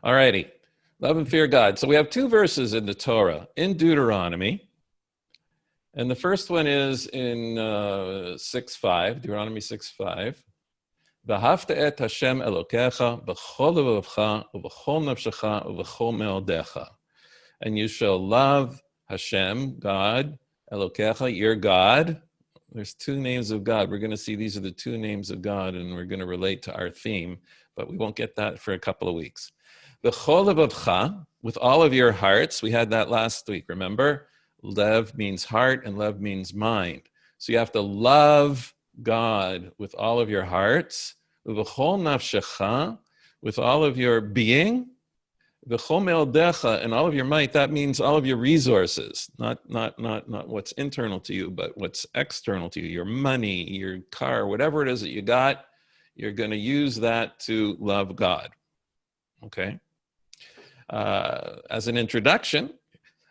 All righty. Love and fear God. So we have two verses in the Torah, in Deuteronomy. And the first one is in 6:5, Deuteronomy 6:5. V'ahavta et Hashem Elokecha b'chol levavcha u'b'chol nafshecha u'b'chol me'odecha. And you shall love Hashem, God, Elokecha, your God. There's two names of God. We're going to see these are the two names of God, and we're going to relate to our theme, but we won't get that for a couple of weeks. B'chol levavcha, with all of your hearts. We had that last week, remember? Lev means heart, and lev means mind. So you have to love God with all of your hearts, v'chol nafshecha, with all of your being, v'chol me'odecha, and all of your might. That means all of your resources, not what's internal to you, but what's external to you. Your money, your car, whatever it is that you got, you're going to use that to love God. Okay. As an introduction,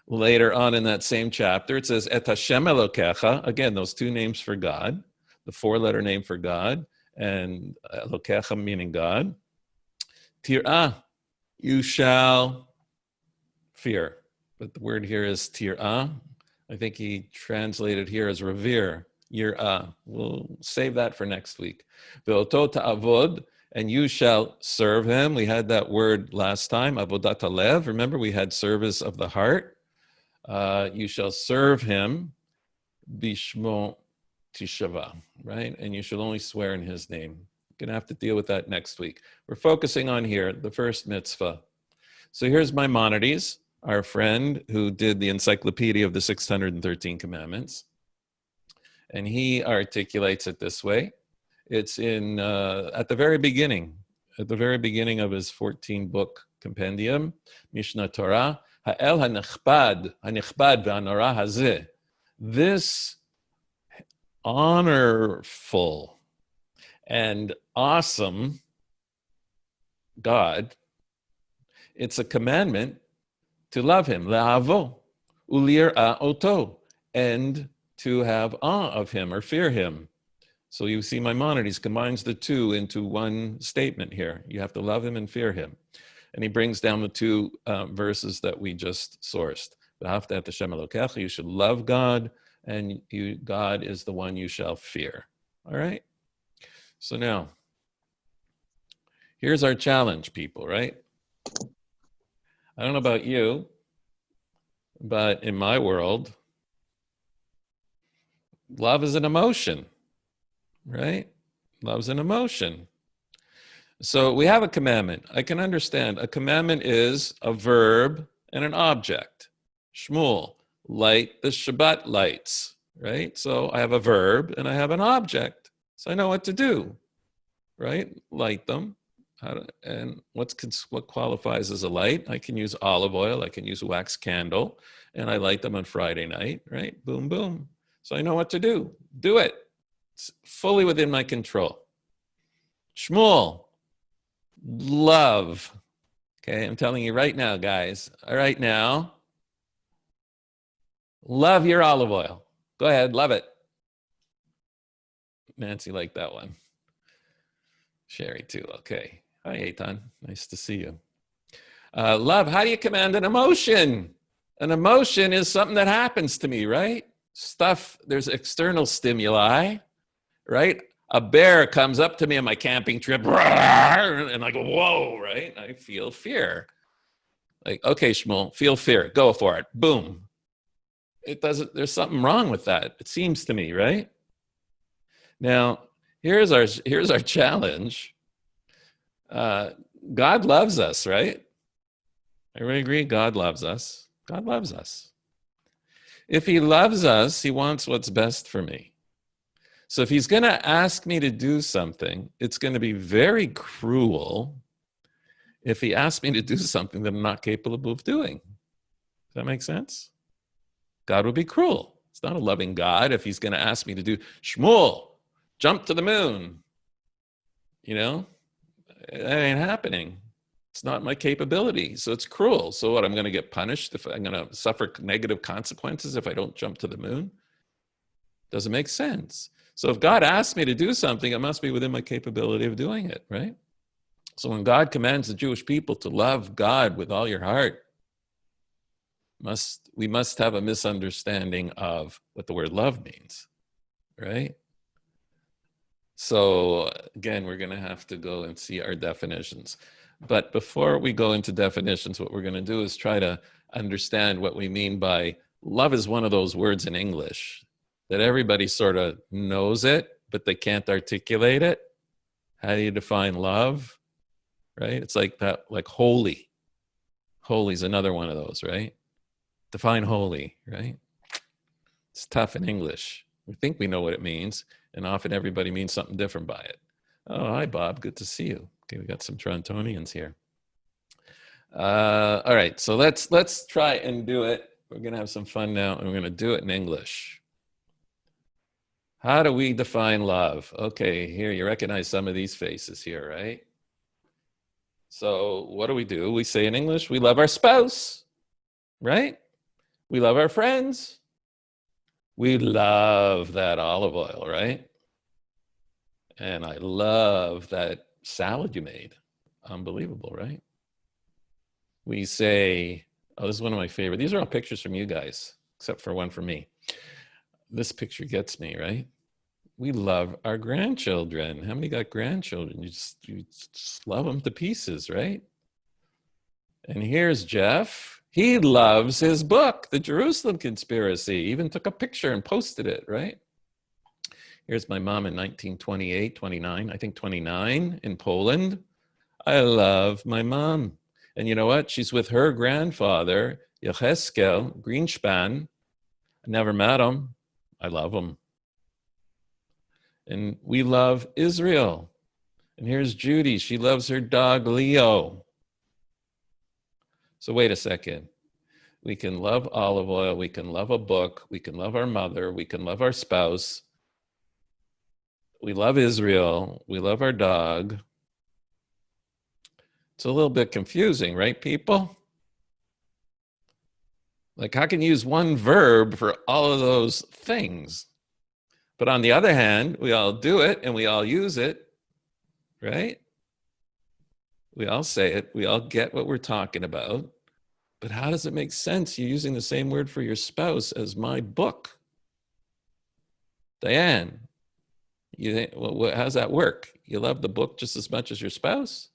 later on in that same chapter, it says, Et Hashem Elokecha, again, those two names for God, the four-letter name for God, and Elokecha meaning God. Tir'ah, you shall fear. But the word here is tir'ah. I think he translated here as revere, yir'ah. We'll save that for next week. Ve'oto ta'avod, and you shall serve him. We had that word last time, avodat halev. Remember, we had service of the heart. You shall serve him, bishmo tishava, right? And you shall only swear in his name. We're going to have to deal with that next week. We're focusing on here, the first mitzvah. So here's Maimonides, our friend who did the Encyclopedia of the 613 Commandments. And he articulates it this way. It's in at the very beginning of his 14-book compendium, Mishnah Torah, Ha'el ha'nechbad v'hanora hazeh. This honorful and awesome God, it's a commandment to love him, le'avo, u'lir'a oto, and to have awe of him or fear him. So you see Maimonides combines the two into one statement here. You have to love him and fear him. And he brings down the two verses that we just sourced. You should love God, and God is the one you shall fear. All right? So now, here's our challenge, people, right? I don't know about you, but in my world, love is an emotion, right? Love's an emotion. So we have a commandment. I can understand. A commandment is a verb and an object. Shmuel, light the Shabbat lights, right? So I have a verb and I have an object. So I know what to do, right? Light them. And what qualifies as a light? I can use olive oil. I can use a wax candle. And I light them on Friday night, right? Boom, boom. So I know what to do. Do it. It's fully within my control. Shmuel, love. Okay, I'm telling you right now, guys. All right now, love your olive oil. Go ahead, love it. Nancy liked that one. Sherry too, okay. Hi, Eitan, nice to see you. Love, how do you command an emotion? An emotion is something that happens to me, right? Stuff, there's external stimuli, right? A bear comes up to me on my camping trip, and I go, whoa, right? I feel fear. Like, okay, Shmuel, feel fear. Go for it. Boom. It doesn't, there's something wrong with that. It seems to me, right? Now, here's our challenge. God loves us, right? Everybody agree? God loves us. God loves us. If he loves us, he wants what's best for me. So if he's going to ask me to do something, it's going to be very cruel if he asks me to do something that I'm not capable of doing. Does that make sense? God would be cruel. It's not a loving God if he's going to ask me to do, Shmuel, jump to the moon. You know, that ain't happening. It's not my capability. So it's cruel. So what, I'm going to get punished if I'm going to suffer negative consequences if I don't jump to the moon? Doesn't make sense. So if God asks me to do something, it must be within my capability of doing it, right? So when God commands the Jewish people to love God with all your heart, we must have a misunderstanding of what the word love means, right? So again, we're going to have to go and see our definitions. But before we go into definitions, what we're going to do is try to understand what we mean by love is one of those words in English that everybody sort of knows it, but they can't articulate it. How do you define love? Right? It's like that, like holy. Holy is another one of those, right? Define holy, right? It's tough in English. We think we know what it means, and often everybody means something different by it. Oh, hi, Bob. Good to see you. Okay, we got some Torontonians here. All right, so let's try and do it. We're going to have some fun now, and we're going to do it in English. How do we define love? Okay, here, you recognize some of these faces here, right? So what do? We say in English, we love our spouse, right? We love our friends. We love that olive oil, right? And I love that salad you made. Unbelievable, right? We say, oh, this is one of my favorite. These are all pictures from you guys, except for one from me. This picture gets me, right? We love our grandchildren. How many got grandchildren? You just love them to pieces, right? And here's Jeff. He loves his book, The Jerusalem Conspiracy. He even took a picture and posted it, right? Here's my mom in 1928, 29, I think 29 in Poland. I love my mom. And you know what? She's with her grandfather, Yecheskel Greenspan. I never met him. I love him. And we love Israel. And here's Judy. She loves her dog, Leo. So wait a second. We can love olive oil. We can love a book. We can love our mother. We can love our spouse. We love Israel. We love our dog. It's a little bit confusing, right, people? Like, how can you use one verb for all of those things? But on the other hand, we all do it and we all use it, right? We all say it. We all get what we're talking about. But how does it make sense you're using the same word for your spouse as my book? Diane, how's that work? You love the book just as much as your spouse?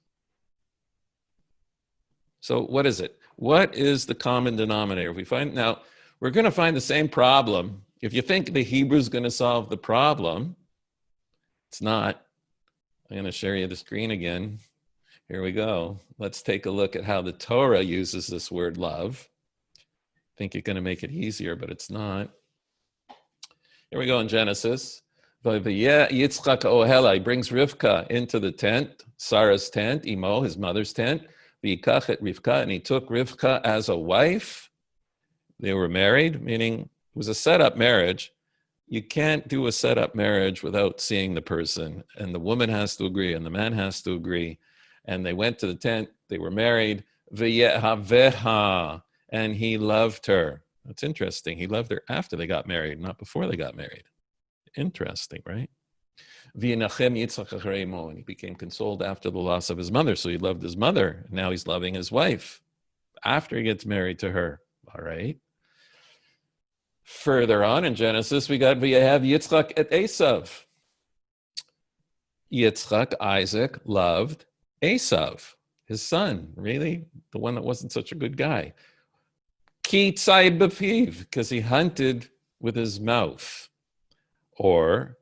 So what is it? What is the common denominator? Now, we're going to find the same problem. If you think the Hebrew is going to solve the problem, it's not. I'm going to share you the screen again. Here we go. Let's take a look at how the Torah uses this word love. I think you're going to make it easier, but it's not. Here we go in Genesis. Yitzchak ohela, he brings Rivka into the tent, Sarah's tent, Imo, his mother's tent. V'yikach et Rivka, and he took Rivka as a wife. They were married, meaning it was a set-up marriage. You can't do a set-up marriage without seeing the person, and the woman has to agree, and the man has to agree. And they went to the tent. They were married. V'yehaveha, and he loved her. That's interesting. He loved her after they got married, not before they got married. Interesting, right? V'yenachem Yitzchak acharei imo, and he became consoled after the loss of his mother. So he loved his mother. Now he's loving his wife after he gets married to her. All right. Further on in Genesis, we got V'yehav Yitzchak et Esav. Yitzchak, Isaac, loved Esav, his son. Really? The one that wasn't such a good guy. Ki tzai b'piv, because he hunted with his mouth. Or,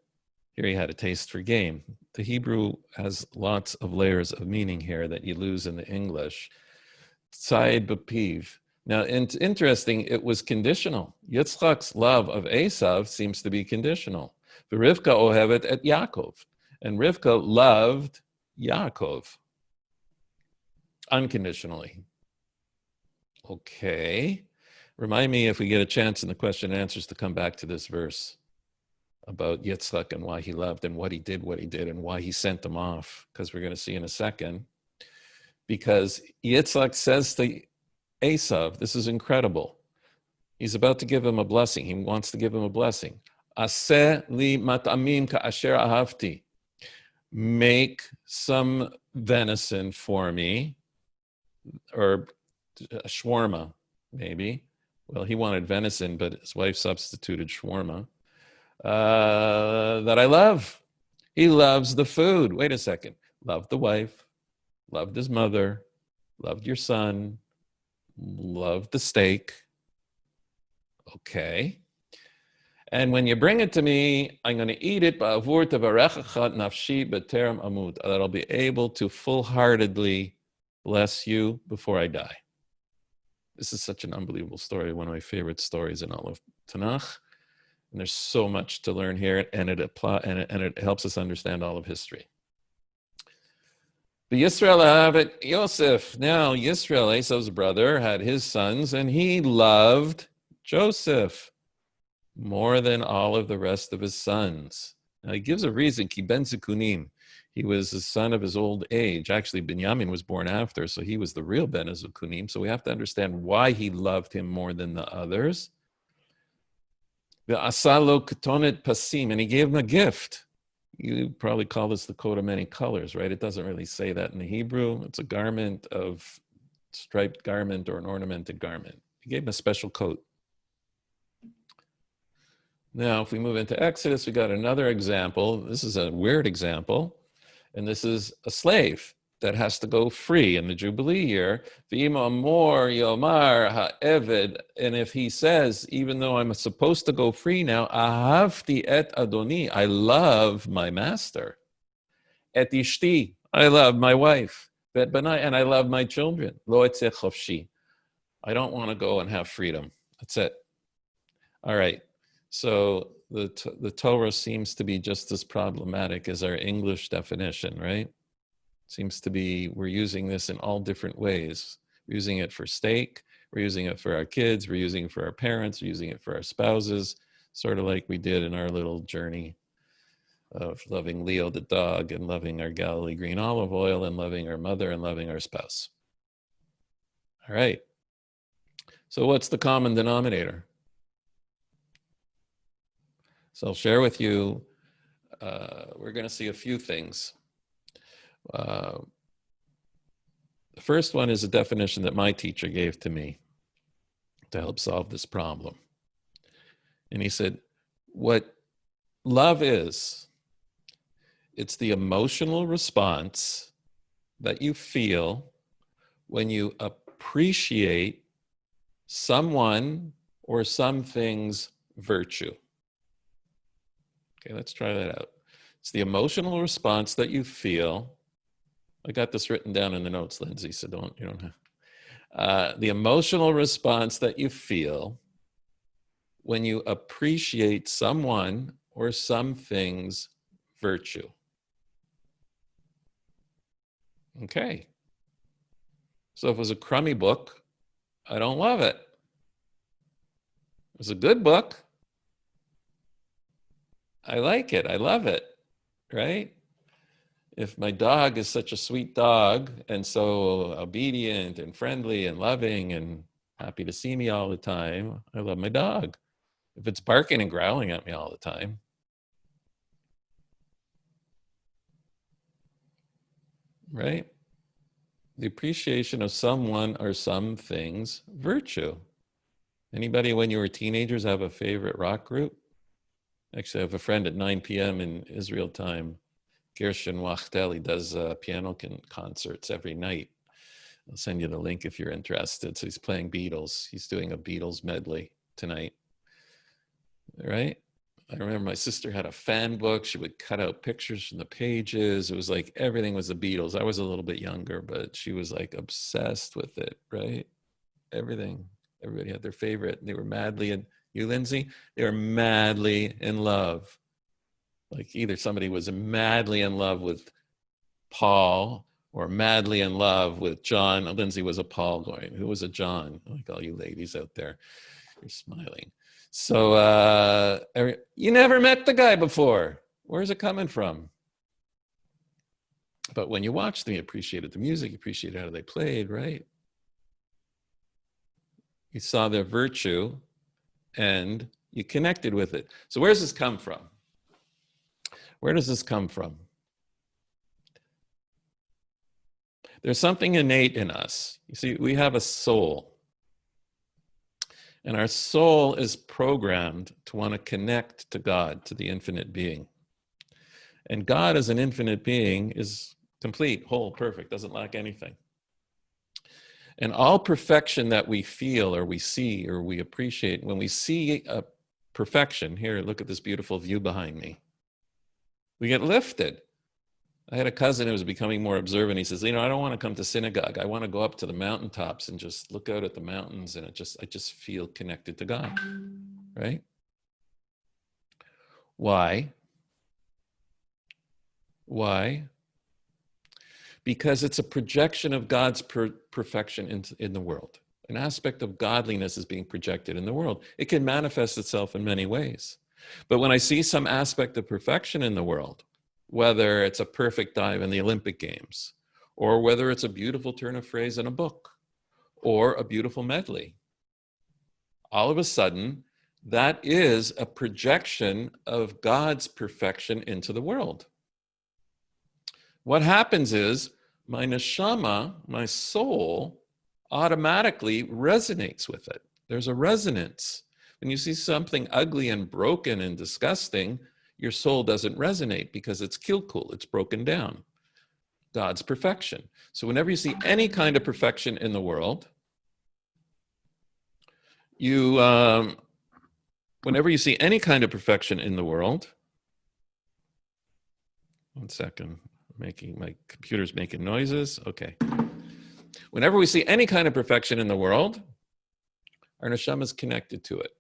here he had a taste for game. The Hebrew has lots of layers of meaning here that you lose in the English. Tzai b'piv. Now, it's interesting, it was conditional. Yitzchak's love of Esav seems to be conditional. Rivka ohevet et Yaakov. And Rivka loved Yaakov unconditionally. Okay. Remind me if we get a chance in the question and answers to come back to this verse about Yitzchak and why he loved and what he did, and why he sent them off, because we're going to see in a second. Because Yitzchak says to Esav, this is incredible. He's about to give him a blessing. He wants to give him a blessing. Aseh li matamim ka'asher ahavti. make some venison for me, or a shawarma, maybe. Well, he wanted venison, but his wife substituted shawarma. That I love. He loves the food. Wait a second. Loved the wife, loved his mother, loved your son, loved the steak. Okay. And when you bring it to me, I'm going to eat it, that I'll be able to full-heartedly bless you before I die. This is such an unbelievable story, one of my favorite stories in all of Tanakh. And there's so much to learn here, and it helps us understand all of history. But Yisrael have it, Yosef. Now, Yisrael, Esau's brother, had his sons, and he loved Joseph more than all of the rest of his sons. Now, he gives a reason, Ki ben Zikunim. He was the son of his old age. Actually, Binyamin was born after, so he was the real Ben Zikunim. So we have to understand why he loved him more than the others. The asalo ketonet pasim, and he gave him a gift. You probably call this the coat of many colors, right? It doesn't really say that in the Hebrew. It's a garment of striped garment or an ornamented garment. He gave him a special coat. Now, if we move into Exodus, we got another example. This is a weird example. And this is a slave that has to go free in the Jubilee year. V'imamor yomar ha'eved. And if he says, even though I'm supposed to go free now, ahavti et adoni, I love my master. Et ishti, I love my wife. Bet banai, and I love my children. Lo etzeh chofshi. I don't want to go and have freedom. That's it. All right. So the Torah seems to be just as problematic as our English definition, right? Seems to be, we're using this in all different ways. We're using it for steak, we're using it for our kids, we're using it for our parents, we're using it for our spouses, sort of like we did in our little journey of loving Leo the dog and loving our Galilee green olive oil and loving our mother and loving our spouse. All right. So what's the common denominator? So I'll share with you, we're going to see a few things. The first one is a definition that my teacher gave to me to help solve this problem. And he said, what love is, it's the emotional response that you feel when you appreciate someone or something's virtue. Okay, let's try that out. It's the emotional response that you feel. I got this written down in the notes, Lindsay, so you don't have. The emotional response that you feel when you appreciate someone or something's virtue. Okay. So if it was a crummy book, I don't love it. It was a good book. I like it. I love it, right? If my dog is such a sweet dog and so obedient and friendly and loving and happy to see me all the time, I love my dog. If it's barking and growling at me all the time, right? The appreciation of someone or some thing's virtue. Anybody, when you were teenagers, have a favorite rock group? Actually, I have a friend at 9 p.m. in Israel time, Gershon Wachtel. He does piano concerts every night. I'll send you the link if you're interested. So he's playing Beatles. He's doing a Beatles medley tonight, right? I remember my sister had a fan book. She would cut out pictures from the pages. It was like everything was the Beatles. I was a little bit younger, but she was like obsessed with it, right? Everything. Everybody had their favorite. They were madly in, you, Lindsay? They were madly in love. Like either somebody was madly in love with Paul or madly in love with John. Lindsay was a Paul going. Who was a John? Like all you ladies out there, you're smiling. So you never met the guy before. Where's it coming from? But when you watched them, you appreciated the music, you appreciated how they played, right? You saw their virtue and you connected with it. So where does this come from? Where does this come from? There's something innate in us. You see, we have a soul. And our soul is programmed to want to connect to God, to the infinite being. And God as an infinite being is complete, whole, perfect, doesn't lack anything. And all perfection that we feel or we see or we appreciate, when we see a perfection, here, look at this beautiful view behind me, we get lifted. I had a cousin who was becoming more observant. He says, I don't want to come to synagogue. I want to go up to the mountaintops and just look out at the mountains, and I just feel connected to God, right? Why? Why? Because it's a projection of God's perfection in the world. An aspect of godliness is being projected in the world. It can manifest itself in many ways. But when I see some aspect of perfection in the world, whether it's a perfect dive in the Olympic Games, or whether it's a beautiful turn of phrase in a book, or a beautiful medley, all of a sudden, that is a projection of God's perfection into the world. What happens is, my neshama, my soul, automatically resonates with it. There's a resonance. When you see something ugly and broken and disgusting, your soul doesn't resonate because it's kilkul, it's broken down. God's perfection. So whenever you see any kind of perfection in the world, whenever you see any kind of perfection in the world, one second. My computer's making noises. Okay. Whenever we see any kind of perfection in the world, our neshama is connected to it.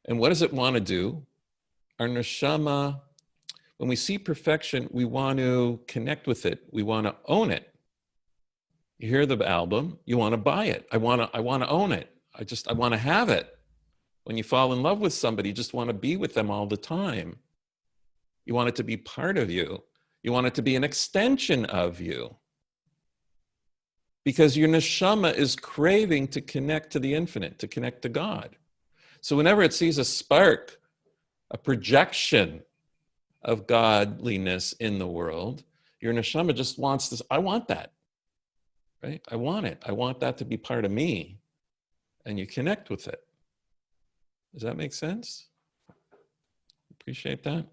And what does it want to do? Our neshama, when we see perfection, we want to connect with it. We want to own it. You hear the album, you want to buy it. I want to own it. I want to have it. When you fall in love with somebody, you just want to be with them all the time. You want it to be part of you. You want it to be an extension of you. Because your neshama is craving to connect to the infinite, to connect to God. So whenever it sees a spark, a projection of godliness in the world, your neshama just wants this. I want that, right? I want it. I want that to be part of me. And you connect with it. Does that make sense? Appreciate that.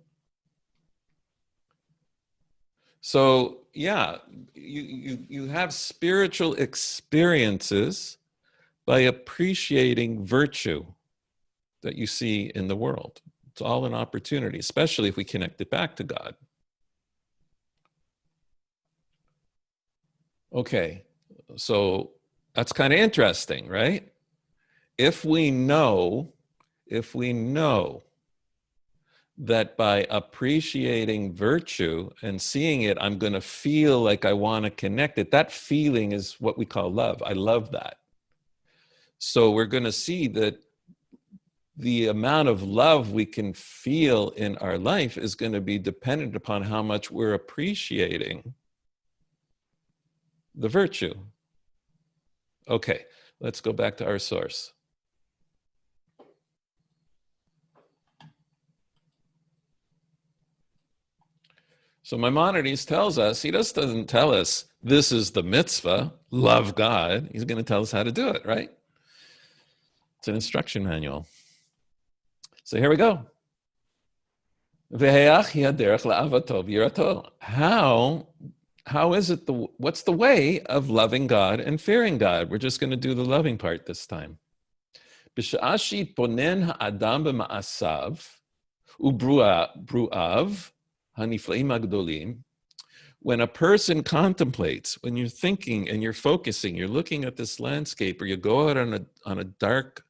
So yeah, you have spiritual experiences by appreciating virtue that you see in the world. It's all an opportunity, especially if we connect it back to God. Okay, so that's kind of interesting, right? If we know that by appreciating virtue and seeing it, I'm going to feel like I want to connect it. That feeling is what we call love. I love that. So we're going to see that the amount of love we can feel in our life is going to be dependent upon how much we're appreciating the virtue. Okay, let's go back to our source. So Maimonides tells us, he just doesn't tell us, this is the mitzvah, love God. He's going to tell us how to do it, right? It's an instruction manual. So here we go. How is it, what's the way of loving God and fearing God? We're just going to do the loving part this time. When a person contemplates, when you're thinking and you're focusing, you're looking at this landscape, or you go out on a dark,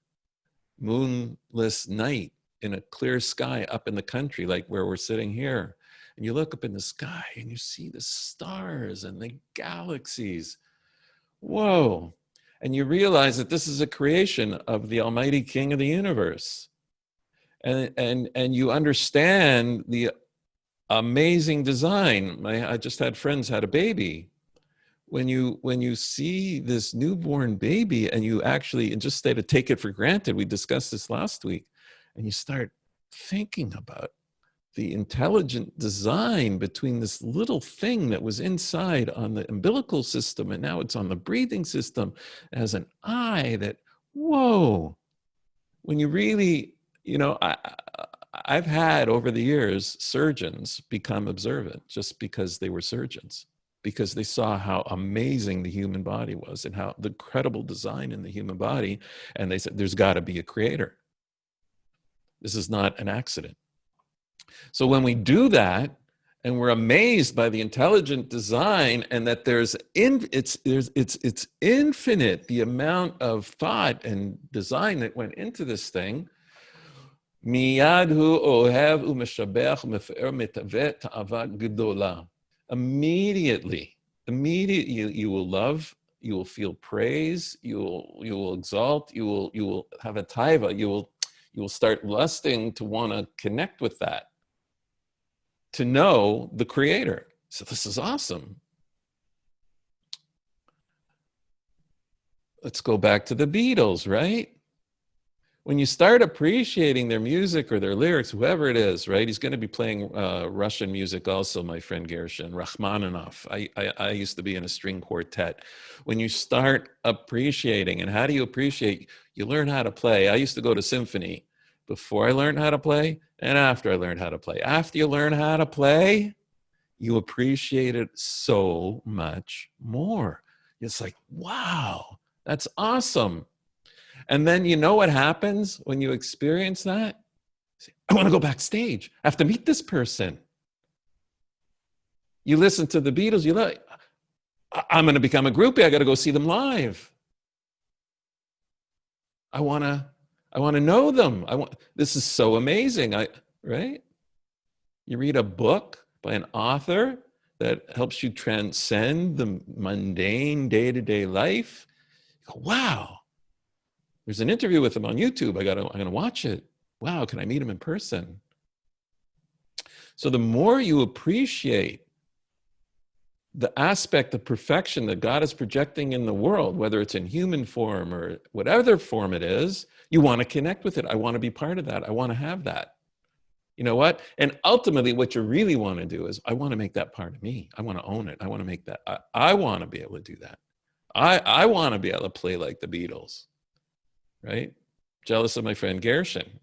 moonless night in a clear sky up in the country, like where we're sitting here, and you look up in the sky and you see the stars and the galaxies. Whoa. And you realize that this is a creation of the Almighty King of the universe. And you understand the amazing design. I just had friends had a baby. When you see this newborn baby and you actually, and just stay to take it for granted, we discussed this last week, and you start thinking about the intelligent design between this little thing that was inside on the umbilical system, and now it's on the breathing system, it has an eye that, whoa, when you really, I've had over the years surgeons become observant just because they were surgeons, because they saw how amazing the human body was and how the incredible design in the human body. And they said, there's got to be a creator. This is not an accident. So when we do that, and we're amazed by the intelligent design, and that it's infinite, the amount of thought and design that went into this thing. Immediately you will love, you will feel praise, you will exalt, you will have a taiva, you will start lusting to want to connect with that, to know the creator. So this is awesome. Let's go back to the Beatles, right? When you start appreciating their music or their lyrics, whoever it is, right? He's going to be playing Russian music also, my friend Gershon, Rachmaninoff. I used to be in a string quartet. When you start appreciating, and how do you appreciate? You learn how to play. I used to go to symphony before I learned how to play and after I learned how to play. After you learn how to play, you appreciate it so much more. It's like, wow, that's awesome. And then you know what happens when you experience that? I want to go backstage. I have to meet this person. You listen to the Beatles, you're like, I'm going to become a groupie. I got to go see them live. I want to know them. This is so amazing. Right? You read a book by an author that helps you transcend the mundane day-to-day life. You go, wow. There's an interview with him on YouTube. I'm going to watch it. Wow, can I meet him in person? So the more you appreciate the aspect of perfection that God is projecting in the world, whether it's in human form or whatever form it is, you want to connect with it. I want to be part of that. I want to have that. You know what? And ultimately, what you really want to do is, I want to make that part of me. I want to own it. I want to make that. I want to be able to do that. I want to be able to play like the Beatles. Right? Jealous of my friend Gershon,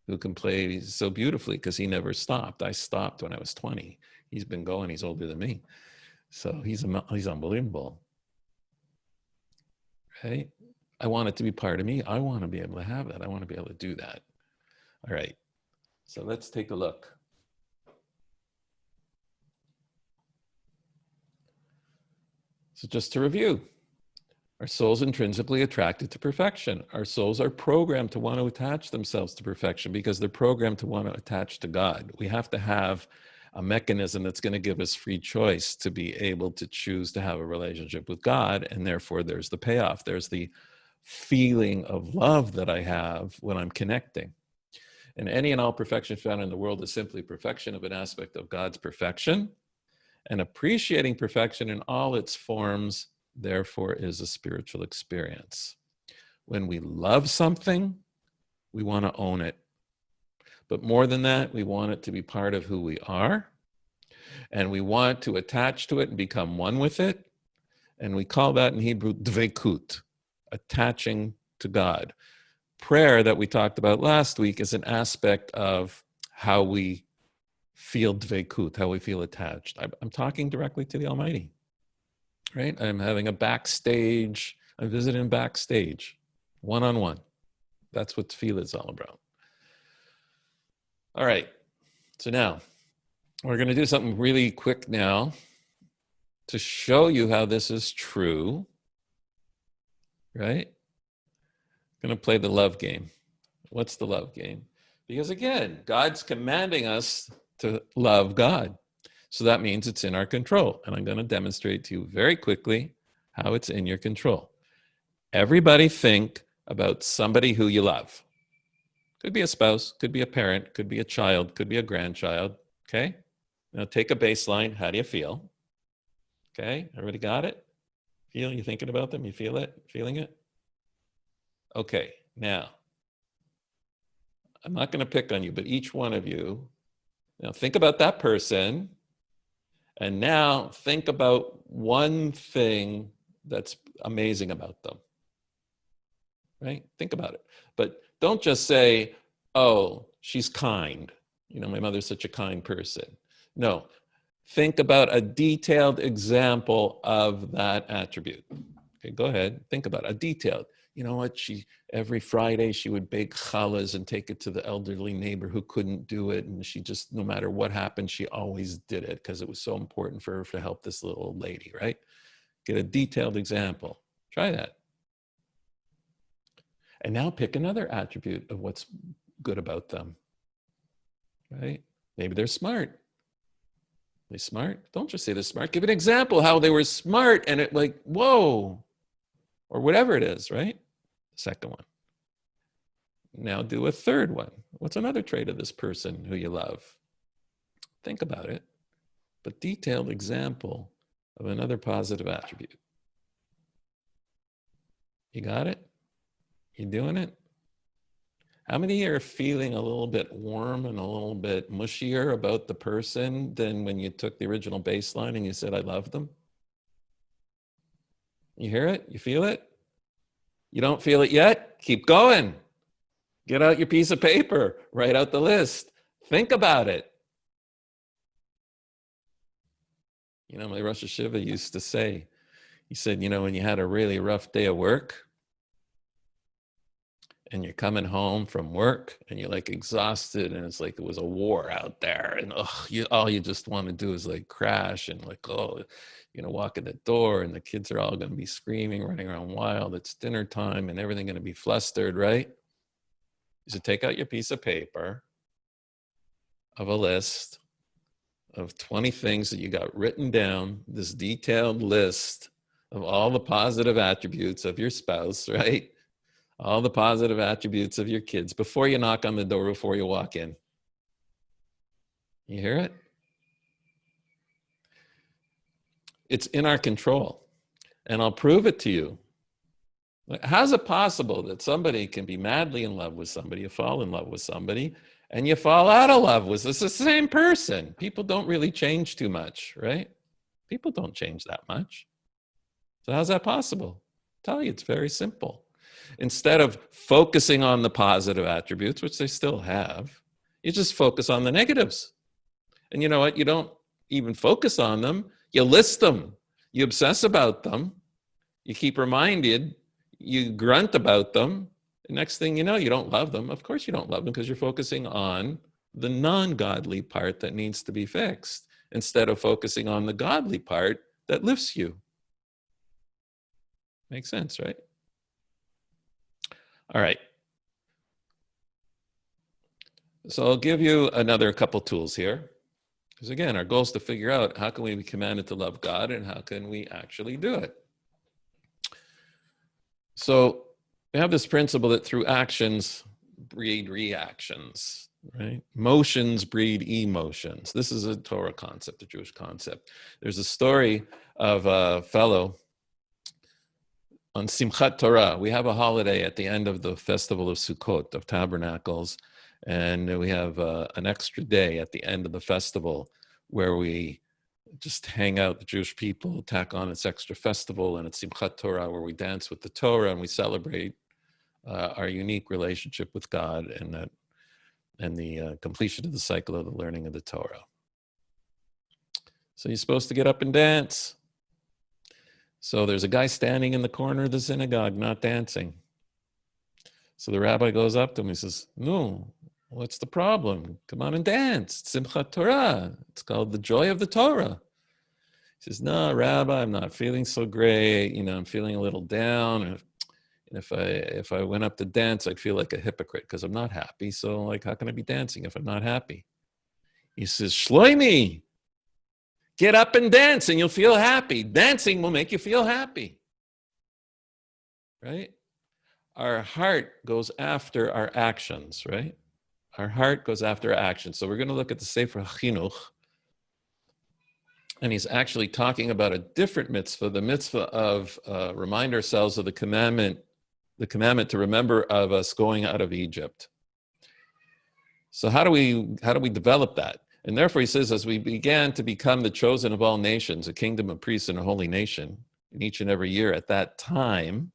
who can play so beautifully because he never stopped. I stopped when I was 20. He's been going. He's older than me. So he's unbelievable. Right? I want it to be part of me. I want to be able to have that. I want to be able to do that. All right. So let's take a look. So just to review. Our soul's intrinsically attracted to perfection. Our souls are programmed to want to attach themselves to perfection because they're programmed to want to attach to God. We have to have a mechanism that's going to give us free choice to be able to choose to have a relationship with God. And therefore, there's the payoff. There's the feeling of love that I have when I'm connecting. And any and all perfection found in the world is simply perfection of an aspect of God's perfection. And appreciating perfection in all its forms therefore is a spiritual experience. When we love something, we want to own it. But more than that, we want it to be part of who we are. And we want to attach to it and become one with it. And we call that in Hebrew dvekut, attaching to God. Prayer that we talked about last week is an aspect of how we feel dvekut, how we feel attached. I'm talking directly to the Almighty. Right? I'm having a backstage, I'm visiting backstage, one-on-one. That's what tefillah is all about. All right. So now, we're going to do something really quick now to show you how this is true. Right? I'm going to play the love game. What's the love game? Because again, God's commanding us to love God. So that means it's in our control. And I'm going to demonstrate to you very quickly how it's in your control. Everybody think about somebody who you love. Could be a spouse, could be a parent, could be a child, could be a grandchild. Okay? Now take a baseline. How do you feel? Okay? Everybody got it? Feel? You thinking about them? You feel it? Feeling it? Okay. Now, I'm not going to pick on you, but each one of you Now think about that person, and now think about one thing that's amazing about them, right? Think about it. But don't just say, oh, she's kind. You know, my mother's such a kind person. No, think about a detailed example of that attribute. Okay, go ahead, think about it. A detailed. You know what, every Friday she would bake challahs and take it to the elderly neighbor who couldn't do it. And she just, no matter what happened, she always did it because it was so important for her to help this little old lady, right? Get a detailed example. Try that. And now pick another attribute of what's good about them, right? Maybe they're smart. They smart? Don't just say they're smart. Give an example how they were smart and it like, whoa, or whatever it is, right? Second one. Now do a third one. What's another trait of this person who you love? Think about it, but detailed example of another positive attribute. You got it? You doing it? How many are feeling a little bit warm and a little bit mushier about the person than when you took the original baseline and you said, I love them? You hear it? You feel it? You don't feel it yet? Keep going. Get out your piece of paper. Write out the list. Think about it. You know, my Rosh Hashiva used to say, he said, you know, when you had a really rough day of work, and you're coming home from work and you're like exhausted and it's like there was a war out there and all you just want to do is like crash and like, oh, you know, walk in the door and the kids are all going to be screaming, running around wild. It's dinner time and everything going to be flustered, right? You should take out your piece of paper of a list of 20 things that you got written down, this detailed list of all the positive attributes of your spouse, right? All the positive attributes of your kids before you knock on the door, before you walk in. You hear it? It's in our control. And I'll prove it to you. How's it possible that somebody can be madly in love with somebody, you fall in love with somebody, and you fall out of love with the same person? People don't really change too much, right? People don't change that much. So how's that possible? I'll tell you, it's very simple. Instead of focusing on the positive attributes, which they still have, you just focus on the negatives. And you know what? You don't even focus on them. You list them. You obsess about them. You keep reminded. You grunt about them. The next thing you know, you don't love them. Of course you don't love them because you're focusing on the non-godly part that needs to be fixed instead of focusing on the godly part that lifts you. Makes sense, right? All right. So I'll give you another couple tools here. Because again, our goal is to figure out how can we be commanded to love God and how can we actually do it. So we have this principle that through actions breed reactions, right? Motions breed emotions. This is a Torah concept, a Jewish concept. There's a story of a fellow on Simchat Torah. We have a holiday at the end of the festival of Sukkot, of Tabernacles, and we have an extra day at the end of the festival where we just hang out, the Jewish people, tack on its extra festival, and it's Simchat Torah, where we dance with the Torah and we celebrate our unique relationship with God and the completion of the cycle of the learning of the Torah. So you're supposed to get up and dance. So there's a guy standing in the corner of the synagogue, not dancing. So the rabbi goes up to him and says, no, what's the problem? Come on and dance. It's Simchat Torah. It's called the joy of the Torah. He says, no, Rabbi, I'm not feeling so great. You know, I'm feeling a little down. And if I went up to dance, I'd feel like a hypocrite because I'm not happy. So like, how can I be dancing if I'm not happy? He says, Shloimi, get up and dance and you'll feel happy. Dancing will make you feel happy. Right? Our heart goes after our actions, right? Our heart goes after our actions. So we're going to look at the Sefer Chinuch, and he's actually talking about a different mitzvah, the mitzvah of remind ourselves of the commandment to remember of us going out of Egypt. So how do we develop that? And therefore, he says, as we began to become the chosen of all nations, a kingdom of priests and a holy nation, in each and every year at that time,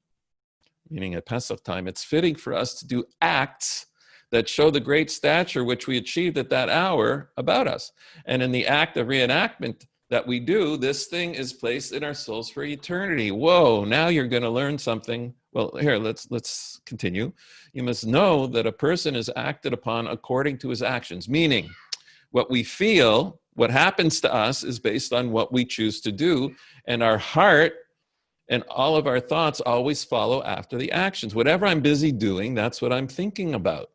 meaning at Pesach time, it's fitting for us to do acts that show the great stature which we achieved at that hour about us. And in the act of reenactment that we do, this thing is placed in our souls for eternity. Whoa, now you're going to learn something. Well, here, let's continue. You must know that a person is acted upon according to his actions, meaning what we feel, what happens to us is based on what we choose to do, and our heart and all of our thoughts always follow after the actions. Whatever I'm busy doing, that's what I'm thinking about,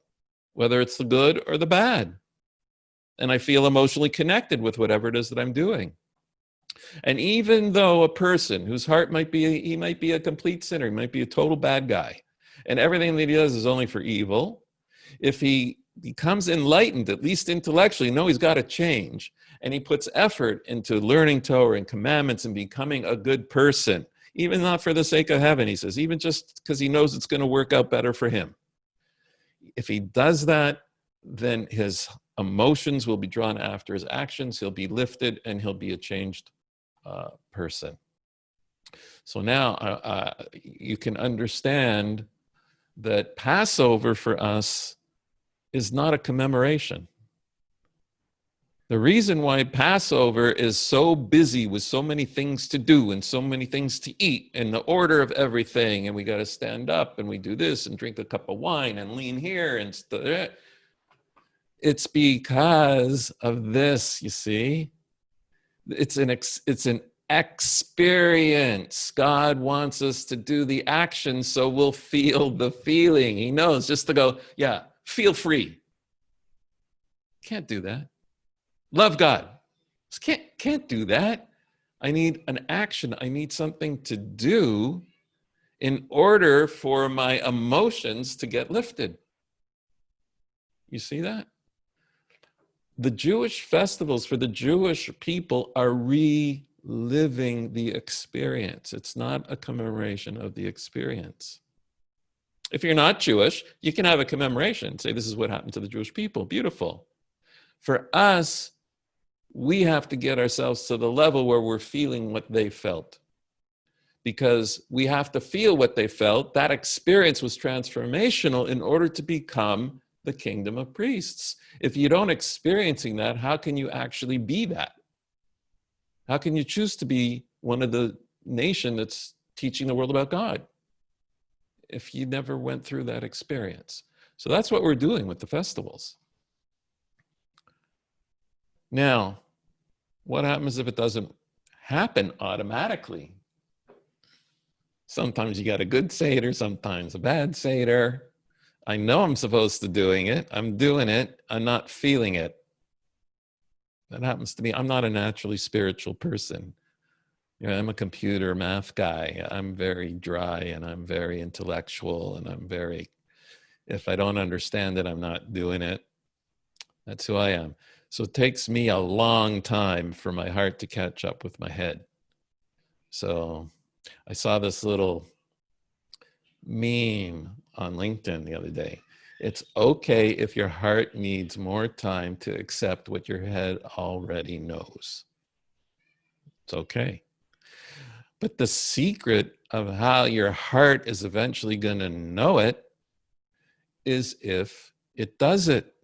whether it's the good or the bad. And I feel emotionally connected with whatever it is that I'm doing. And even though a person whose heart might be, he might be a complete sinner, he might be a total bad guy, and everything that he does is only for evil, if he becomes enlightened, at least intellectually, he's got to change, and he puts effort into learning Torah and commandments and becoming a good person, even not for the sake of heaven, he says, even just because he knows it's going to work out better for him. If he does that, then his emotions will be drawn after his actions, he'll be lifted, and he'll be a changed person. So now you can understand that Passover for us is not a commemoration. The reason why Passover is so busy with so many things to do and so many things to eat and the order of everything, and we got to stand up and we do this and drink a cup of wine and lean here and it's because of this, you see. It's an experience. God wants us to do the action so we'll feel the feeling. He knows just to go, yeah, feel free. Can't do that. Love God. Just can't do that. I need an action. I need something to do in order for my emotions to get lifted. You see that? The Jewish festivals for the Jewish people are reliving the experience. It's not a commemoration of the experience. If you're not Jewish, you can have a commemoration. Say, this is what happened to the Jewish people. Beautiful. For us, we have to get ourselves to the level where we're feeling what they felt. Because we have to feel what they felt. That experience was transformational in order to become the kingdom of priests. If you don't experiencing that, how can you actually be that? How can you choose to be one of the nation that's teaching the world about God if you never went through that experience? So that's what we're doing with the festivals. Now, what happens if it doesn't happen automatically? Sometimes you got a good Seder, sometimes a bad Seder. I know I'm supposed to doing it. I'm doing it. I'm not feeling it. That happens to me. I'm not a naturally spiritual person. I'm a computer math guy. I'm very dry and I'm very intellectual and if I don't understand it, I'm not doing it. That's who I am. So it takes me a long time for my heart to catch up with my head. So I saw this little meme on LinkedIn the other day. It's okay if your heart needs more time to accept what your head already knows. It's okay. But the secret of how your heart is eventually going to know it is if it does it.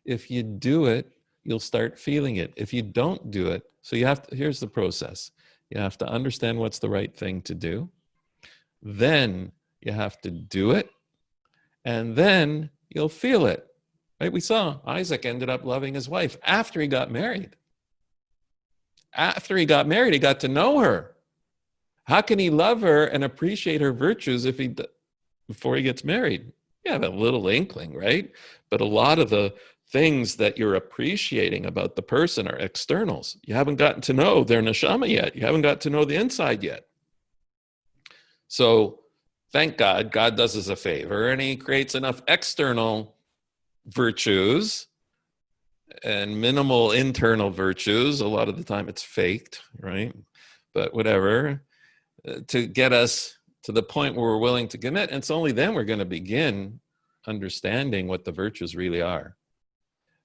If you do it, you'll start feeling it. If you don't do it, so here's the process. You have to understand what's the right thing to do. Then you have to do it. And then you'll feel it. Right? We saw Isaac ended up loving his wife after he got married. After he got married, he got to know her. How can he love her and appreciate her virtues before he gets married? You have a little inkling, right? But a lot of the things that you're appreciating about the person are externals. You haven't gotten to know their neshama yet. You haven't got to know the inside yet. So thank God, God does us a favor and he creates enough external virtues and minimal internal virtues. A lot of the time it's faked, right? But whatever, to get us to the point where we're willing to commit. And it's only then we're going to begin understanding what the virtues really are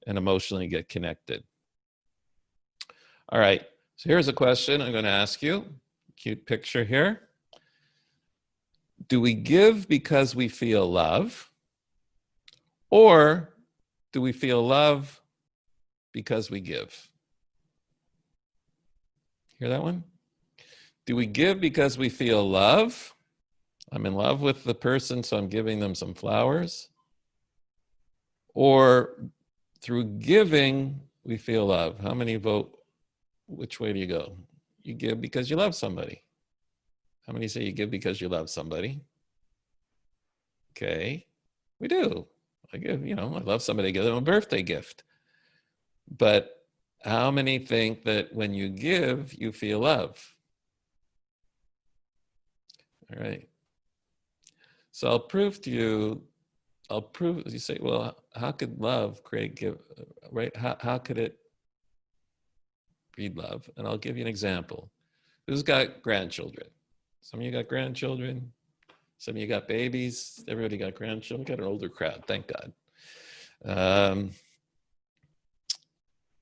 and emotionally get connected. All right, so here's a question I'm going to ask you. Cute picture here. Do we give because we feel love? Or do we feel love because we give? Hear that one? Do we give because we feel love? I'm in love with the person, so I'm giving them some flowers. Or through giving, we feel love. How many vote? Which way do you go? You give because you love somebody. How many say you give because you love somebody? Okay, we do. I give, I love somebody, I give them a birthday gift. But how many think that when you give, you feel love? All right. So I'll prove to you, you say, well, how could love create give, right? How could it breed love? And I'll give you an example. Who's got grandchildren? Some of you got grandchildren. Some of you got babies. Everybody got grandchildren. We got an older crowd, thank God.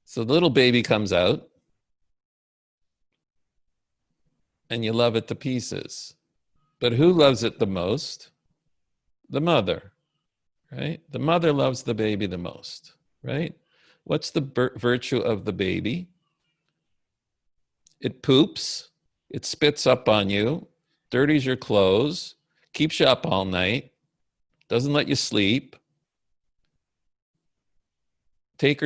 So the little baby comes out and you love it to pieces. But who loves it the most? The mother, right? The mother loves the baby the most, right? What's the virtue of the baby? It poops, it spits up on you, dirties your clothes, keeps you up all night, doesn't let you sleep. Take,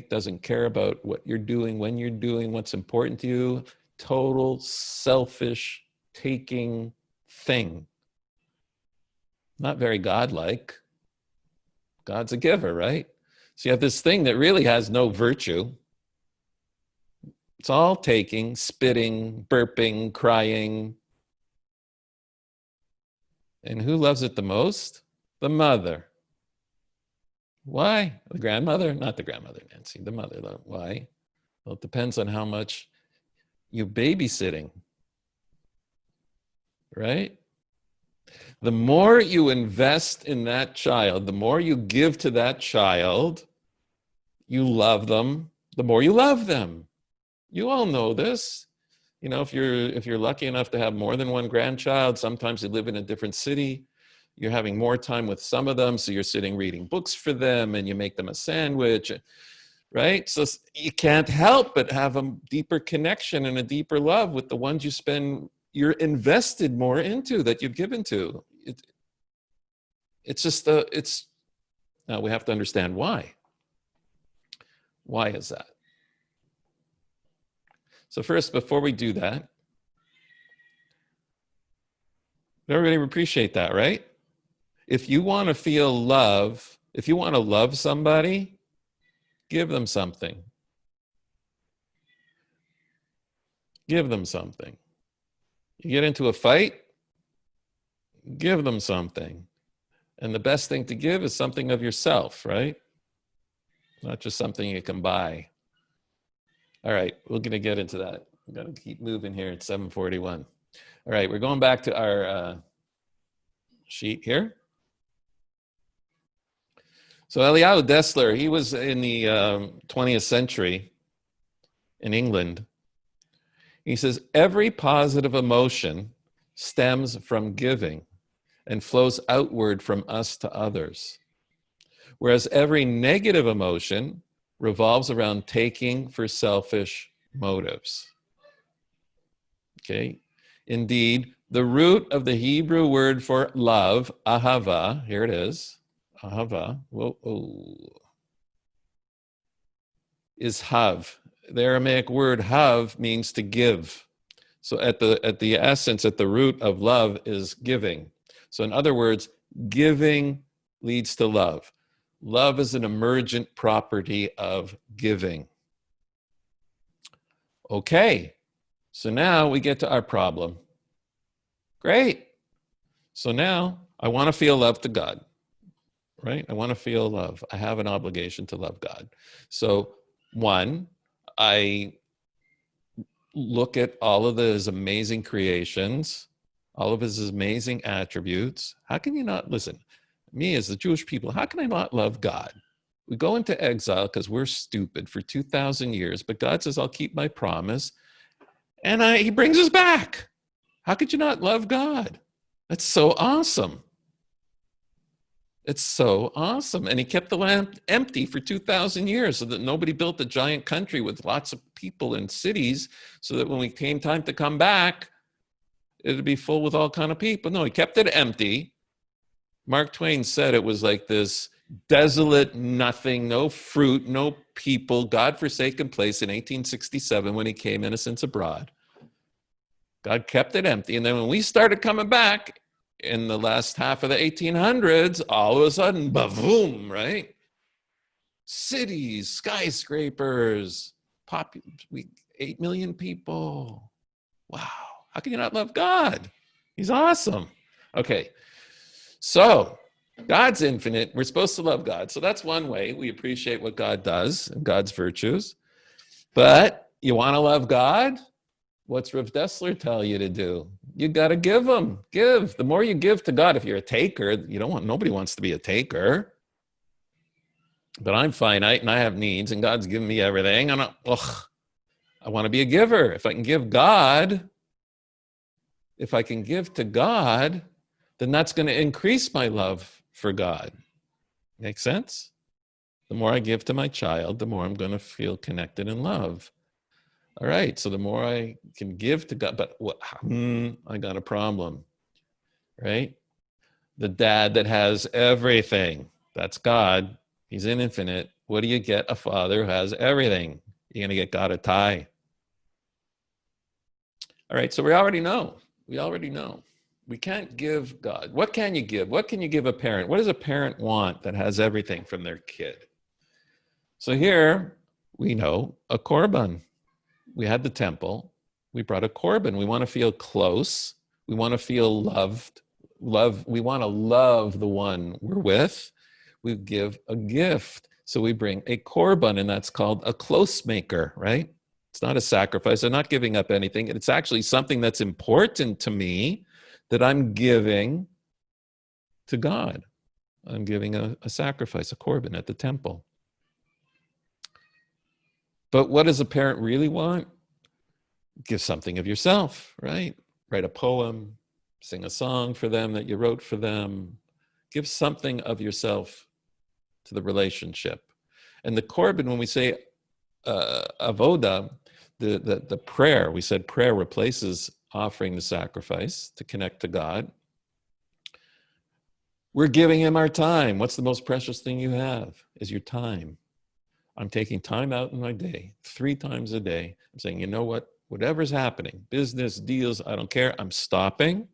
doesn't care about what you're doing, when you're doing, what's important to you. Total selfish taking thing. Not very godlike. God's a giver, right? So you have this thing that really has no virtue. It's all taking, spitting, burping, crying. And who loves it the most? The mother. Why? The grandmother? Not the grandmother, Nancy. The mother. Why? Well, it depends on how much you're babysitting, right? The more you invest in that child, the more you give to that child, you love them, the more you love them. You all know this. If you're lucky enough to have more than one grandchild, sometimes they live in a different city. You're having more time with some of them, so you're sitting reading books for them and you make them a sandwich, right? So you can't help but have a deeper connection and a deeper love with the ones you're invested more into, that you've given to. Now we have to understand why. Why is that? So first, before we do that, everybody appreciate that, right? If you want to feel love, if you want to love somebody, give them something. Give them something. You get into a fight, give them something. And the best thing to give is something of yourself, right? Not just something you can buy. All right, we're going to get into that. We've got to keep moving here. It's 7:41. All right, we're going back to our sheet here. So Eliyahu Dessler, he was in the 20th century in England. He says, every positive emotion stems from giving and flows outward from us to others, whereas every negative emotion revolves around taking for selfish motives. Okay? Indeed, the root of the Hebrew word for love, ahava, here it is, ahava, is hav. The Aramaic word hav means to give. So at the essence, at the root of love is giving. So in other words, giving leads to love. Love is an emergent property of giving. Okay, so now we get to our problem. Great. So now I want to feel love to God, right? I want to feel love. I have an obligation to love God. So one, I look at all of his amazing creations, all of his amazing attributes. How can you not, listen, me as the Jewish people, how can I not love God? We go into exile because we're stupid for 2,000 years, but God says, I'll keep my promise. And he brings us back. How could you not love God? That's so awesome. It's so awesome. And he kept the land empty for 2,000 years so that nobody built a giant country with lots of people and cities so that when we came time to come back, it'd be full with all kind of people. No, he kept it empty. Mark Twain said it was like this desolate nothing, no fruit, no people, God-forsaken place in 1867 when he came Innocents Abroad. God kept it empty. And then when we started coming back in the last half of the 1800s, all of a sudden, boom, right? Cities, skyscrapers, 8 million people. Wow. How can you not love God? He's awesome. Okay. So God's infinite. We're supposed to love God. So that's one way we appreciate what God does and God's virtues. But you want to love God? What's Rav Dessler tell you to do? You got to give him. Give. The more you give to God, if you're a taker, nobody wants to be a taker. But I'm finite and I have needs and God's given me everything. I want to be a giver. If I can give to God, then that's going to increase my love for God. Make sense? The more I give to my child, the more I'm going to feel connected in love. All right, so the more I can give to God, but I got a problem, right? The dad that has everything, that's God. He's infinite. What do you get? A father who has everything. You're going to get God a tie. All right, so we already know. We can't give God. What can you give? What can you give a parent? What does a parent want that has everything from their kid? So here we know a korban. We had the temple. We brought a korban. We want to feel close. We want to feel loved. We want to love the one we're with. We give a gift. So we bring a korban, and that's called a close maker, right? It's not a sacrifice. I'm not giving up anything. It's actually something that's important to me that I'm giving to God. I'm giving a sacrifice, a korban at the temple. But what does a parent really want? Give something of yourself, right? Write a poem, sing a song for them that you wrote for them. Give something of yourself to the relationship. And the korban, when we say avoda, the prayer, we said prayer replaces offering the sacrifice to connect to God. We're giving him our time. What's the most precious thing you have? Is your time. I'm taking time out in my day, 3 times a day. I'm saying, you know what? Whatever's happening, business, deals, I don't care. I'm stopping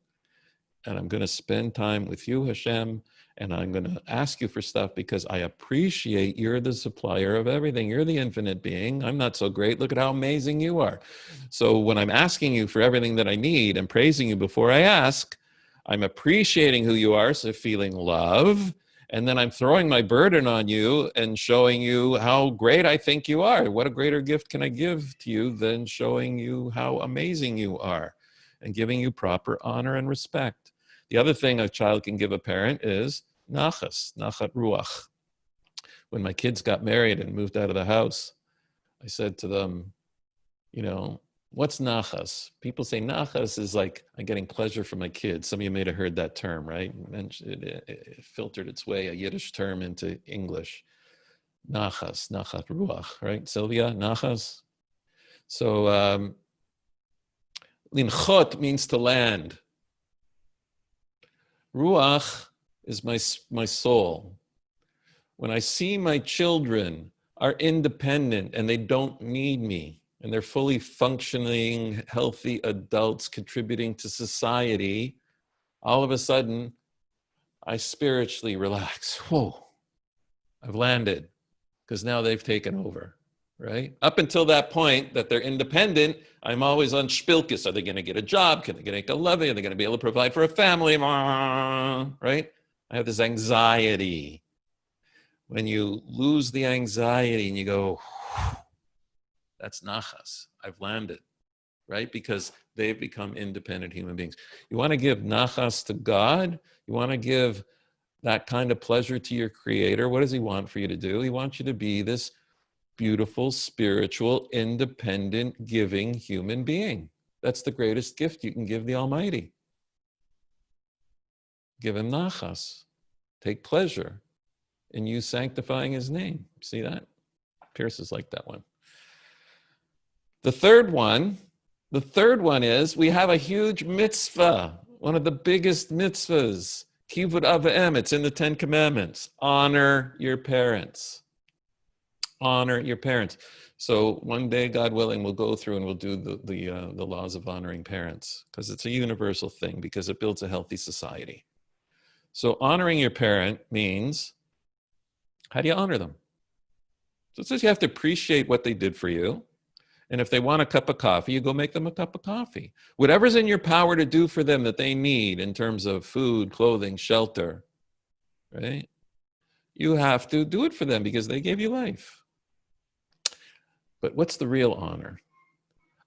and I'm going to spend time with you, Hashem, and I'm going to ask you for stuff because I appreciate you're the supplier of everything. You're the infinite being. I'm not so great. Look at how amazing you are. So when I'm asking you for everything that I need and praising you before I ask, I'm appreciating who you are, so feeling love. And then I'm throwing my burden on you and showing you how great I think you are. What a greater gift can I give to you than showing you how amazing you are and giving you proper honor and respect. The other thing a child can give a parent is nachas, nachat ruach. When my kids got married and moved out of the house, I said to them, what's nachas? People say nachas is like I'm getting pleasure from my kids. Some of you may have heard that term, right? And it filtered its way, a Yiddish term, into English. Nachas, nachat ruach, right? Sylvia, nachas. So linchot means to land. Ruach is my soul. When I see my children are independent and they don't need me, and they're fully functioning, healthy adults contributing to society, all of a sudden, I spiritually relax. Whoa, I've landed, because now they've taken over, right? Up until that point that they're independent, I'm always on shpilkis. Are they going to get a job? Can they get a levy? Are they going to be able to provide for a family? Right? I have this anxiety. When you lose the anxiety and you go, that's nachas. I've landed, right? Because they've become independent human beings. You want to give nachas to God. You want to give that kind of pleasure to your Creator, what does He want for you to do? He wants you to be this beautiful, spiritual, independent, giving human being. That's the greatest gift you can give the Almighty. Give Him nachas. Take pleasure in you sanctifying His name. See that? Pierce is like that one. The third one is we have a huge mitzvah, one of the biggest mitzvahs. Kivud Avim, it's in the 10 Commandments. Honor your parents. Honor your parents. So one day, God willing, we'll go through and we'll do the laws of honoring parents, because it's a universal thing, because it builds a healthy society. So honoring your parent means, how do you honor them? So it says you have to appreciate what they did for you. And if they want a cup of coffee, you go make them a cup of coffee. Whatever's in your power to do for them that they need in terms of food, clothing, shelter, right? You have to do it for them because they gave you life. But what's the real honor?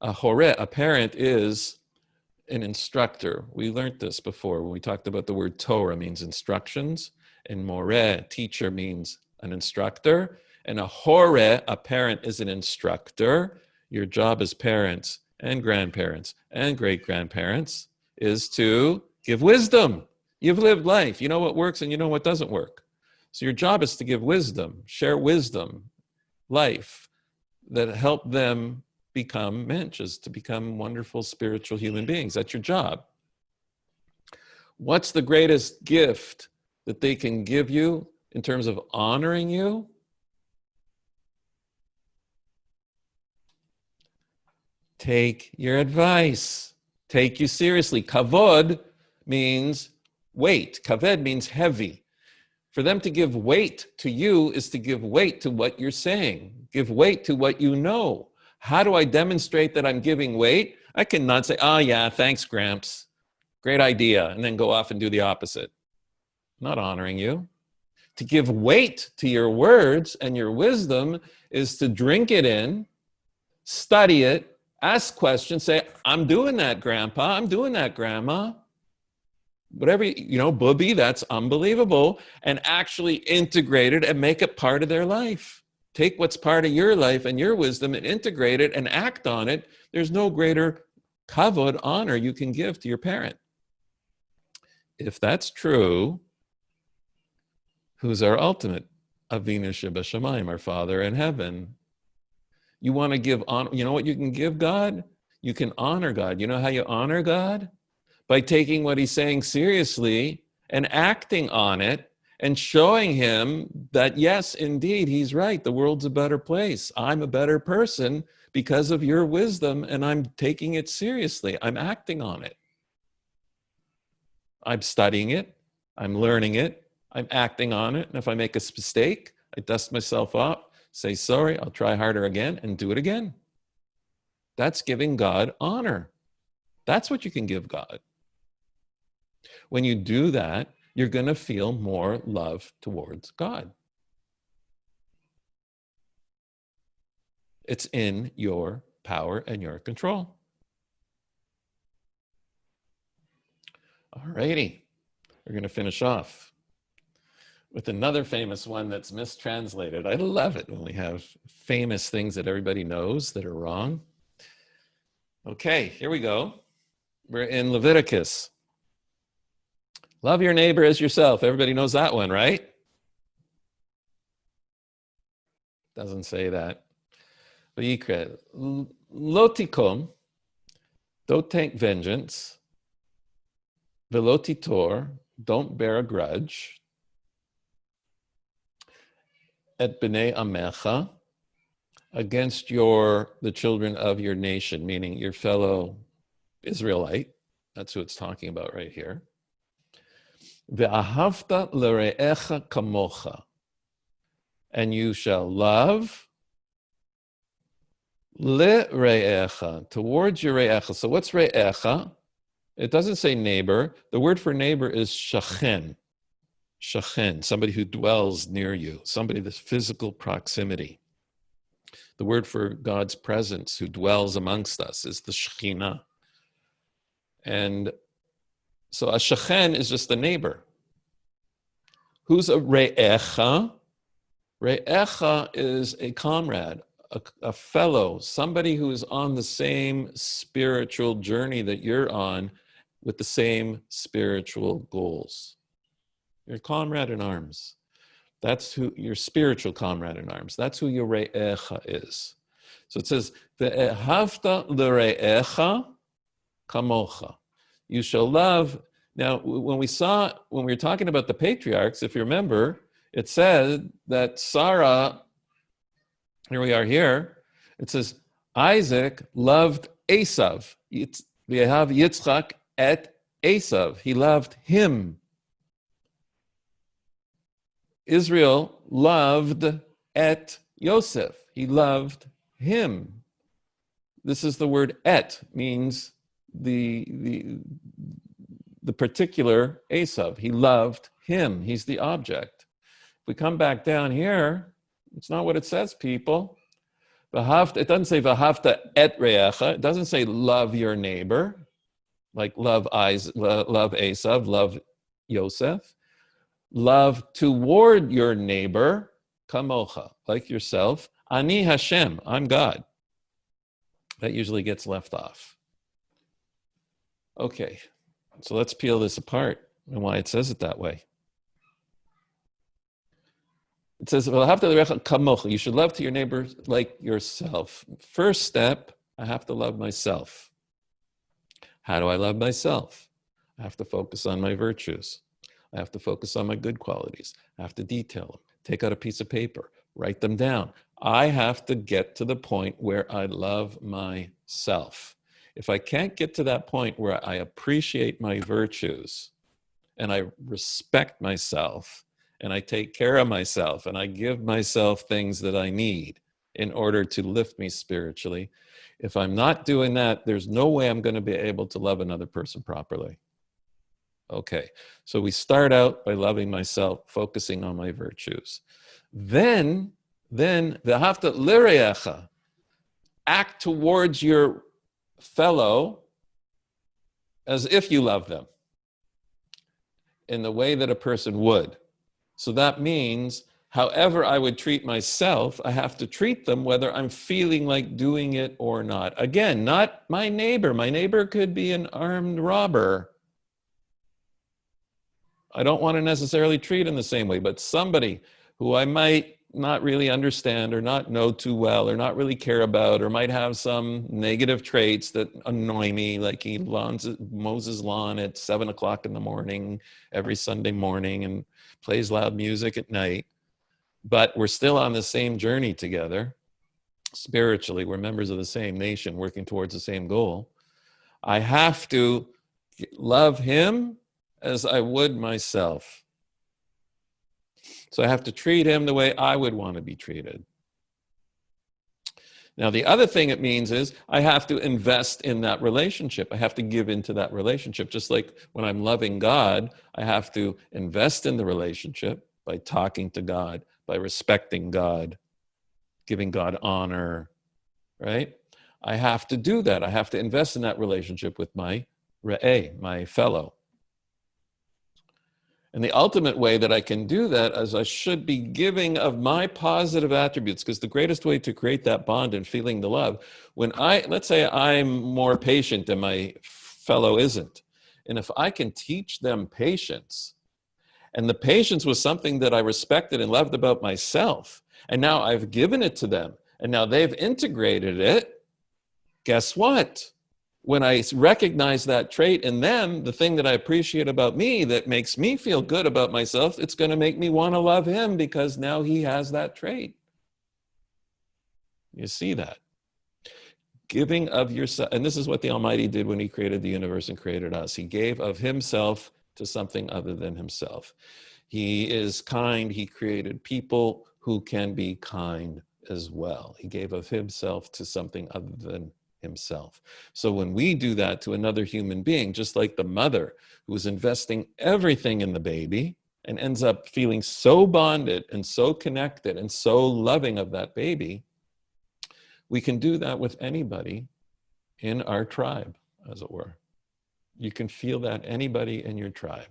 A horeh, a parent, is an instructor. We learned this before when we talked about the word Torah means instructions, and moreh, teacher, means an instructor. And a horeh, a parent, is an instructor. Your job as parents and grandparents and great-grandparents is to give wisdom. You've lived life. You know what works and you know what doesn't work. So your job is to give wisdom, share wisdom, life, that help them become mensches, to become wonderful spiritual human beings. That's your job. What's the greatest gift that they can give you in terms of honoring you? Take your advice. Take you seriously. Kavod means weight. Kaved means heavy. For them to give weight to you is to give weight to what you're saying. Give weight to what you know. How do I demonstrate that I'm giving weight? I cannot say, oh yeah, thanks, Gramps. Great idea. And then go off and do the opposite. Not honoring you. To give weight to your words and your wisdom is to drink it in, study it, ask questions, say, I'm doing that, Grandpa. I'm doing that, Grandma. Whatever, booby, that's unbelievable. And actually integrate it and make it part of their life. Take what's part of your life and your wisdom and integrate it and act on it. There's no greater kavod, honor you can give to your parent. If that's true, who's our ultimate? Avinu Shebashamayim, our Father in heaven. You want to give honor. You know what you can give God? You can honor God. You know how you honor God? By taking what He's saying seriously and acting on it and showing Him that, yes, indeed, He's right. The world's a better place. I'm a better person because of your wisdom, and I'm taking it seriously. I'm acting on it. I'm studying it. I'm learning it. I'm acting on it. And if I make a mistake, I dust myself off, say sorry, I'll try harder again, and do it again. That's giving God honor. That's what you can give God. When you do that, you're going to feel more love towards God. It's in your power and your control. All righty. We're going to finish off with another famous one that's mistranslated. I love it when we have famous things that everybody knows that are wrong. Okay, here we go. We're in Leviticus. Love your neighbor as yourself. Everybody knows that one, right? Doesn't say that. Vayikra, lotikom, don't take vengeance. Velotitor, don't bear a grudge. Et b'nei amecha, against the children of your nation, meaning your fellow Israelite. That's who it's talking about right here. Ve'ahavta l're'echa kamocha, and you shall love li're'echa, towards your re'echa. So what's re'echa? It doesn't say neighbor. The word for neighbor is shachen. Shachen, somebody who dwells near you, somebody that's physical proximity. The word for God's presence, who dwells amongst us, is the Shekhinah. And so a shachen is just a neighbor. Who's a re'echa? Re'echa is a comrade, a fellow, somebody who is on the same spiritual journey that you're on with the same spiritual goals. Your comrade in arms. That's who your spiritual comrade in arms. That's who your re'echa is. So it says, ve'ehavta l're'echa kamocha. You shall love. Now, when we were talking about the patriarchs, if you remember, it said that Sarah, here we are here, it says, Isaac loved Esav. V'yehav Yitzchak et Esav. He loved him. Israel loved et Yosef. He loved him. This is the word et, means the particular Esav. He loved him. He's the object. If we come back down here, it's not what it says, people. It doesn't say v'ahavta et re'echa. It doesn't say love your neighbor, like love Esav, love Yosef. Love toward your neighbor, kamocha, like yourself. Ani Hashem, I'm God. That usually gets left off. Okay, so let's peel this apart and why it says it that way. It says, you should love to your neighbor like yourself. First step, I have to love myself. How do I love myself? I have to focus on my virtues. I have to focus on my good qualities. I have to detail them. Take out a piece of paper, write them down. I have to get to the point where I love myself. If I can't get to that point where I appreciate my virtues and I respect myself and I take care of myself and I give myself things that I need in order to lift me spiritually, if I'm not doing that, there's no way I'm going to be able to love another person properly. Okay, so we start out by loving myself, focusing on my virtues. Then v'ahavta l're'echa, act towards your fellow as if you love them in the way that a person would. So that means, however I would treat myself, I have to treat them whether I'm feeling like doing it or not. Again, not my neighbor. My neighbor could be an armed robber. I don't want to necessarily treat in the same way, but somebody who I might not really understand or not know too well or not really care about or might have some negative traits that annoy me, like he mows his lawn at 7 o'clock in the morning every Sunday morning and plays loud music at night, but we're still on the same journey together. Spiritually, we're members of the same nation working towards the same goal. I have to love him as I would myself. So I have to treat him the way I would want to be treated. Now, the other thing it means is I have to invest in that relationship. I have to give into that relationship. Just like when I'm loving God, I have to invest in the relationship by talking to God, by respecting God, giving God honor, right? I have to do that. I have to invest in that relationship with my re'eh, my fellow. And the ultimate way that I can do that is I should be giving of my positive attributes, because the greatest way to create that bond and feeling the love, let's say I'm more patient and my fellow isn't. And if I can teach them patience, and the patience was something that I respected and loved about myself, and now I've given it to them, and now they've integrated it, guess what? When I recognize that trait in them, the thing that I appreciate about me that makes me feel good about myself, it's going to make me want to love him because now he has that trait. You see that? Giving of yourself, and this is what the Almighty did when he created the universe and created us. He gave of himself to something other than himself. He is kind. He created people who can be kind as well. He gave of himself to something other than himself. So when we do that to another human being, just like the mother who is investing everything in the baby and ends up feeling so bonded and so connected and so loving of that baby, we can do that with anybody in our tribe, as it were. You can feel that anybody in your tribe.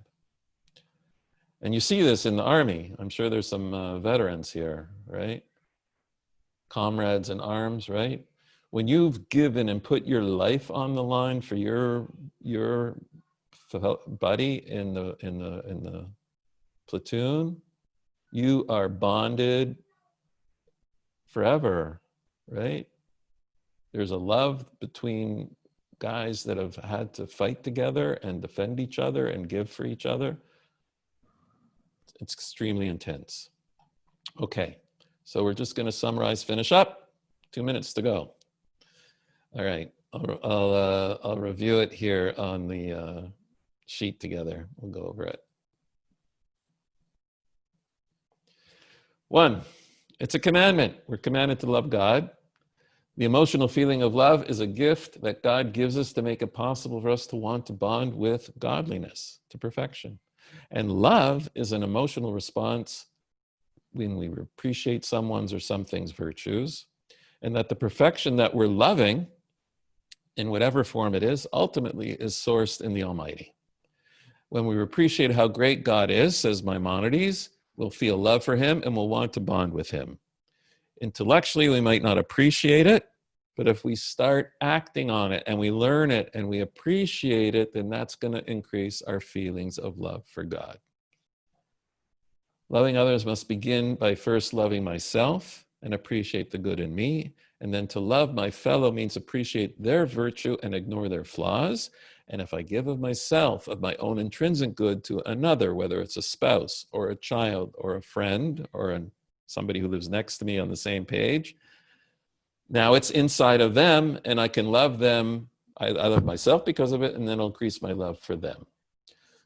And you see this in the Army. I'm sure there's some veterans here, right? Comrades in arms, right? When you've given and put your life on the line for your buddy in the platoon, you are bonded forever, right? There's a love between guys that have had to fight together and defend each other and give for each other. It's extremely intense. Okay, so we're just going to summarize, finish up. 2 minutes to go. All right, I'll review it here on the sheet together. We'll go over it. 1, it's a commandment. We're commanded to love God. The emotional feeling of love is a gift that God gives us to make it possible for us to want to bond with godliness, to perfection. And love is an emotional response when we appreciate someone's or something's virtues, and that the perfection that we're loving, in whatever form it is, ultimately is sourced in the Almighty. When we appreciate how great God is, says Maimonides, we'll feel love for him and we'll want to bond with him. Intellectually, we might not appreciate it, but if we start acting on it and we learn it and we appreciate it, then that's going to increase our feelings of love for God. Loving others must begin by first loving myself and appreciate the good in me. And then to love my fellow means appreciate their virtue and ignore their flaws. And if I give of myself, of my own intrinsic good to another, whether it's a spouse or a child or a friend or somebody who lives next to me on the same page, now it's inside of them and I can love them. I love myself because of it, and then I'll increase my love for them.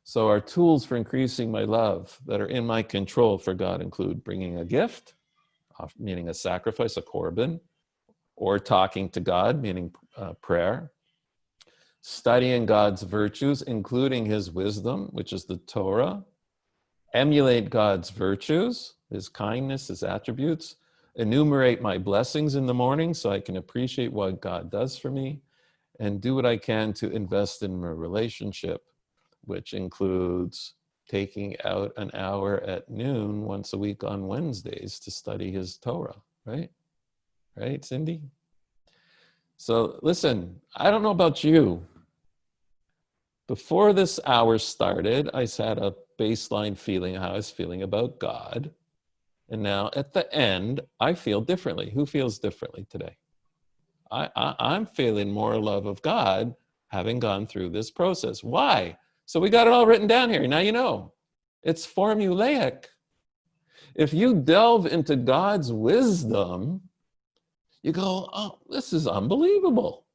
So our tools for increasing my love that are in my control for God include bringing a gift, meaning a sacrifice, a korban, or talking to God, meaning prayer, studying God's virtues, including his wisdom, which is the Torah, emulate God's virtues, his kindness, his attributes, enumerate my blessings in the morning so I can appreciate what God does for me, and do what I can to invest in my relationship, which includes taking out an hour at noon once a week on Wednesdays to study his Torah, right? Right, Cindy? So listen, I don't know about you. Before this hour started, I had a baseline feeling how I was feeling about God. And now at the end, I feel differently. Who feels differently today? I'm feeling more love of God having gone through this process. Why? So we got it all written down here. Now you know. It's formulaic. If you delve into God's wisdom, you go, oh, this is unbelievable.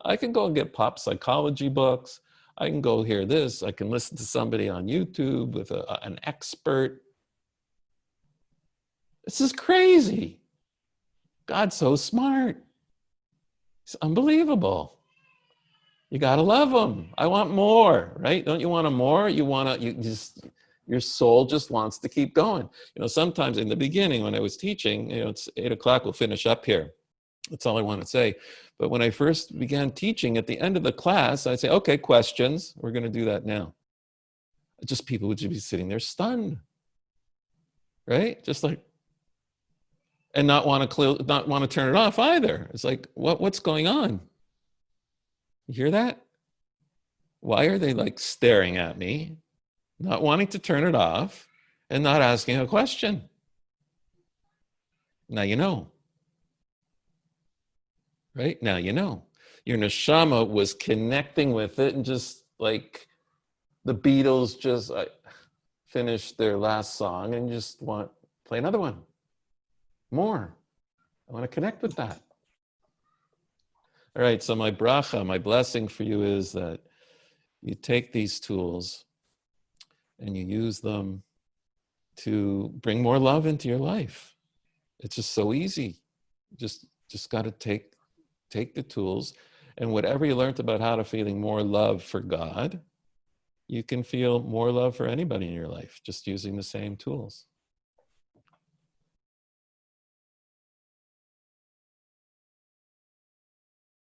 I can go and get pop psychology books. I can go hear this. I can listen to somebody on YouTube with an expert. This is crazy. God's so smart. It's unbelievable. You got to love him. I want more, right? Don't you want more? Your soul just wants to keep going. You know, sometimes in the beginning when I was teaching, you know, it's 8 o'clock, we'll finish up here. That's all I want to say. But when I first began teaching, at the end of the class, I'd say, okay, questions. We're going to do that now. Just people would just be sitting there stunned, right? Just like, and not want to turn it off either. It's like, what's going on? You hear that? Why are they like staring at me, not wanting to turn it off, and not asking a question? Now you know. Right? Now you know. Your neshama was connecting with it, and just like the Beatles just finished their last song and just want to play another one. More. I want to connect with that. All right, so my bracha, my blessing for you is that you take these tools and you use them to bring more love into your life. It's just so easy. Just got to take the tools, and whatever you learned about how to feeling more love for God, you can feel more love for anybody in your life just using the same tools.